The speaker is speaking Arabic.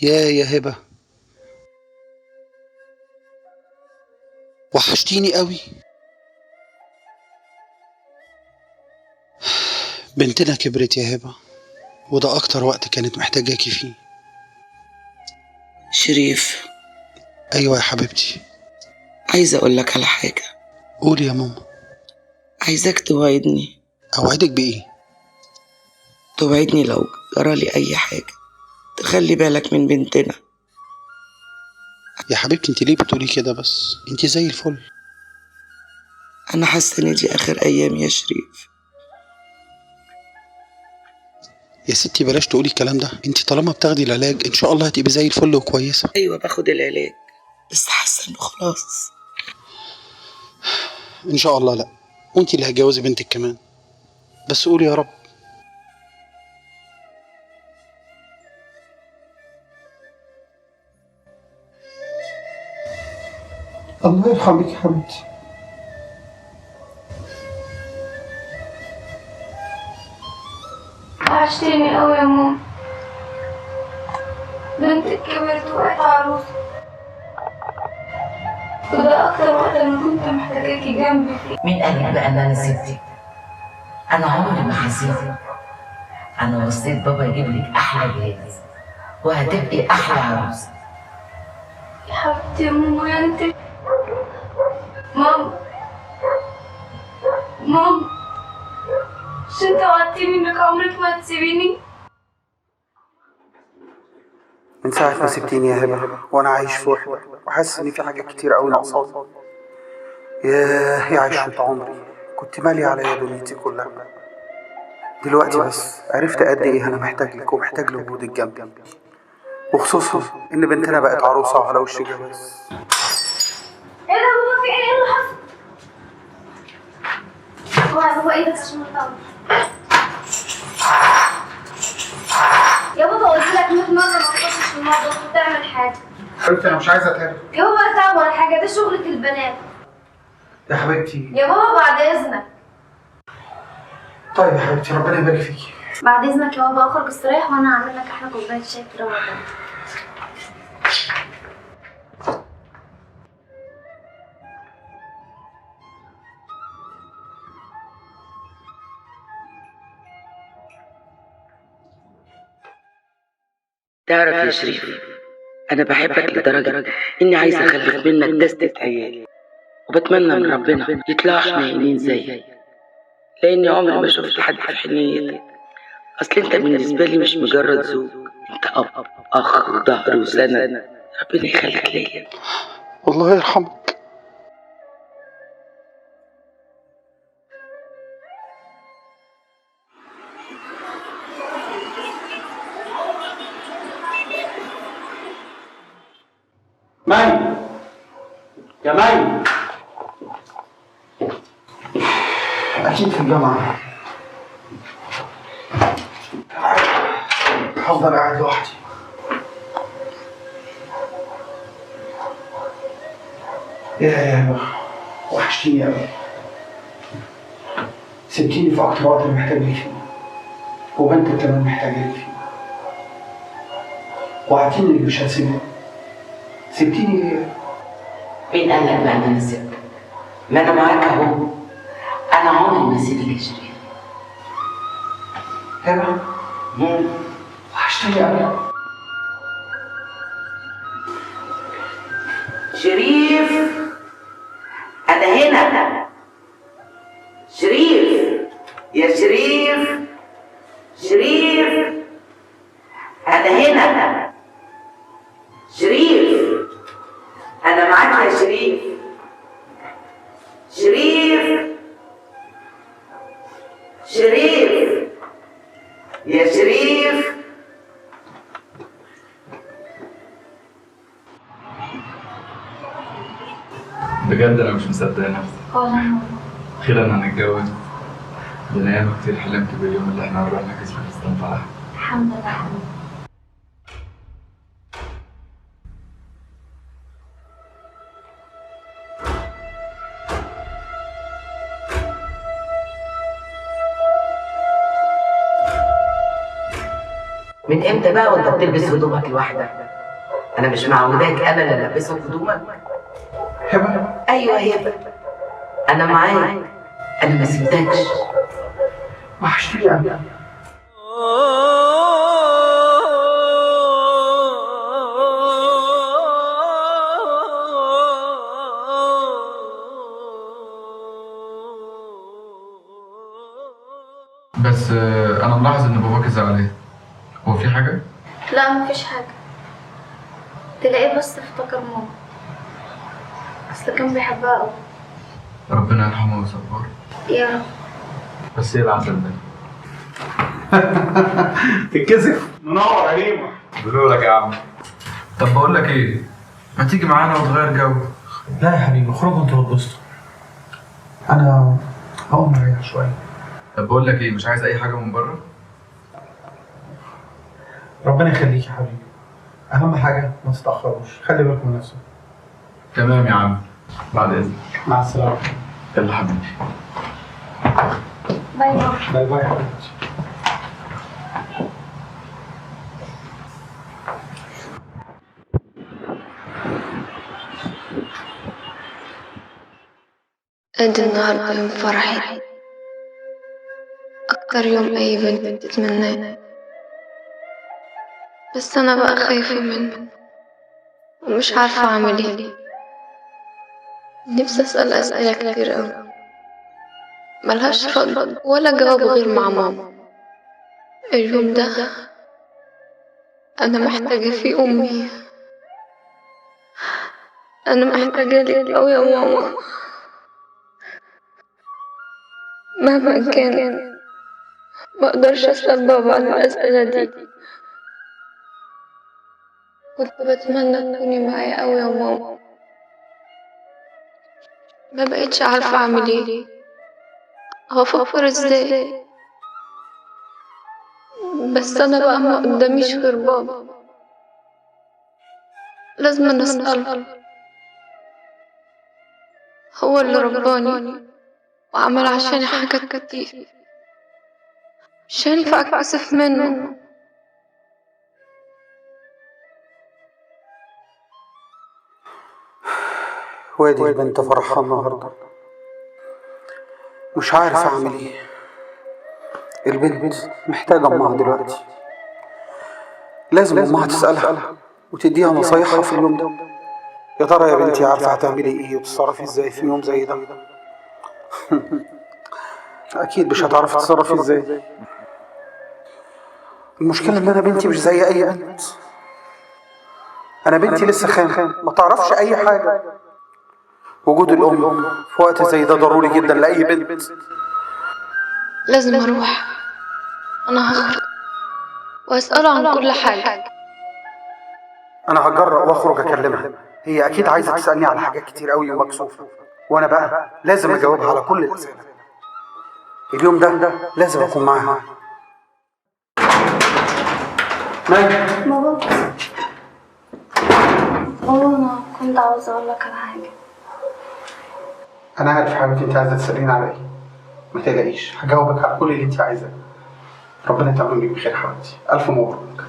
يا هبة، وحشتيني قوي. بنتنا كبرت يا هبة، وده أكتر وقت كانت محتاجاكي فيه. شريف، أيوة يا حبيبتي. عايزة أقول لك على حاجة. قولي يا ماما. عايزاك توعدني. أوعدك بإيه؟ توعدني لو جرالي أي حاجة تخلي بالك من بنتنا. يا حبيبتي انت ليه بتقولي كده؟ بس انت زي الفل. أنا حاسة إن دي آخر أيام يا شريف. يا ستي بلاش تقولي الكلام ده، انت طالما بتاخدي العلاج ان شاء الله هتبقي زي الفل وكويسة. أيوة باخد العلاج، بس حاسة إنه خلاص. ان شاء الله لا، وانت اللي هتجوزي بنتك كمان، بس قولي يا رب. الله يرحمك يا حبيبتي. وحشتيني قوي يا ماما. بنتك كبرت وبقت عروسة، وده أكتر وقت أنا كنت محتاجاكي جنبي فيه. مين قال لك بقى إن أنا سبتك؟ أنا عمري ما حسيت. أنا وصيت بابا يجيب لك أحلى جهاز وهتبقي أحلى عروسة. يا حبيبتي يا ماما، يا انت. ماما ماما، مش انت وعدتيني انك عمرك ما هتسيبيني؟ من ساعة ما سبتيني يا هبة وانا عايش في وحدة، وحاسس ان في حاجات كتير قوي ناقصاني. يا عشرة عمري، كنت مالية عليا دنيتي كلها. دلوقتي بس عرفت قد ايه انا محتاج لك ومحتاج لوجودك جنبي، وخصوصا ان بنتنا بقت عروسة على وش الجواز. ايه ده بابا؟ في ايه اللي حصل؟ هو ايه بس عشان نطلع. يا بابا قلت لك 100 مرة ما تخشش في المطبخ وتعمل حاجة. حبيبتي انا مش عايزة اتعب. يا بابا لا تعب ولا حاجة، ده شغلة البنات. يا حبيبتي. يا بابا بعد إذنك. طيب يا حبيبتي ربنا يبارك فيكي. بعد إذنك يا بابا أخرج استريح وأنا هعمل لك أحلى كوباية شاي تروق بالك. تعرف يا شريف، أنا بحبك لدرجة إني عايزة أخلف منك دستة عيال، وبتمنى من ربنا يطلعوا حنينين زيي، لأني عمري ما شفت حد في حنيتك. أصل أنت بالنسبة لي مش مجرد زوج، أنت أب، أخ، وظهر وسند. ربنا يخليك ليا. الله يرحمك. مي يا مي، أكيد في الجامعة. هفضل قاعد لوحدي. يا وحشتيني أوي. سبتيني في أكتر وقت أنا محتاج ليك فيه، وبنتك كمان محتاجة ليك فيه. وعدتيني إنك مش هتسيبني. سبتيني ليه؟ مين قال لك بقى إن أنا سبتك؟ ما أنا معاك أهو. أنا عمري ما سيبك يا شريف. هبة وحشتيني أوي. شريف، أنا هنا. شريف يا شريف، شريف أنا هنا. شريف أنا معاك يا شريف. شريف، شريف يا شريف. بجد انا مش مصدق نفسي. اخيرا هنتجوز. ده انا ياما كتير حلمت باليوم اللي احنا هنروح نحجز في فستان فرح. الحمد لله. من امتى بقى وانت بتلبس هدومك لوحدك؟ انا مش معوداك انا اللي البسك هدومك. هبه. ايوه هبه، انا معاك، انا ما سبتكش. وحشتني قوي. بس انا ملاحظ ان باباك زعلان. هو في حاجه؟ لا مفيش حاجة، تلاقيه بس افتكر ماما، اصل كان بيحبها قوي. ربنا يرحمه ويصبره. يا رب. بس ايه العسل ده؟ تتكسف. منور يا ريما. بقول لك يا عم. طب بقول لك ايه؟ ما تيجي معانا وتغير جو؟ لا يا حبيبي، اخرجوا انتوا واتبسطوا. انا هقوم اريح شويه. طب بقول لك ايه، مش عايز اي حاجه من بره؟ ربنا يخليك يا حبيبي. اهم حاجه ما تتاخروش، خلي بالكم من نفسكم. تمام يا عم، بعد اذنك. مع السلامه. يلا حبيبي. باي باي. باي باي يا حبيبتي. ادي النهاردة يوم فرحي، اكتر يوم اي بنت بتتمناه، بس انا بقى خايفة منه ومش عارفة اعمل ايه. نفسي اسأل اسئلة كتير اوي ملهاش رد ولا جواب غير مع ماما. اليوم ده انا محتاجة فيه امي، انا محتاجة لك اوي يا ماما. مهما كان مقدرش اسأل بابا عن الاسئلة دي. كنت بتمنى تكوني معايا اوي يا ماما، ما بقيتش عارفة اعمل ايه، هفكر ازاي. بس انا بقى ما قداميش غير بابا، لازم اسأله. هو اللي رباني وعمل عشاني حاجات كتير، مش هينفع اتكسف منه. وادي البنت فرحة النهارده، مش عارف اعمل ايه. البنت محتاجة امها دلوقتي، لازم امها تسألها وتديها نصايحها في اليوم ده. يا ترى يا بنتي عارفة هتعملي ايه وتتصرفي ازاي في يوم زي ده؟ اكيد مش هتعرفي تتصرفي ازاي. المشكلة ان انا بنتي مش زي اي بنت. انا بنتي لسه خام، ما تعرفش اي حاجة. وجود الام في وقت زي ده ضروري جدا لاي بنت. لازم اروح، انا هخرج واسأله عن كل حاجة. انا هتجرأ واخرج اكلمها، هي اكيد عايزة تسألني على حاجات كتير قوي ومكسوفة، وانا بقى لازم اجاوبها على كل الاسئلة. اليوم ده لازم اكون معاها. ماجد. بابا انا كنت عاوزة اقول لك على حاجة. انا عارف حبيبتي انت عايزة تسأليني على ايه، ما تقلقيش هجاوبك على كل اللي انت عايزاه. ربنا يتمم بيك بخير حبيبتي، الف مبروك.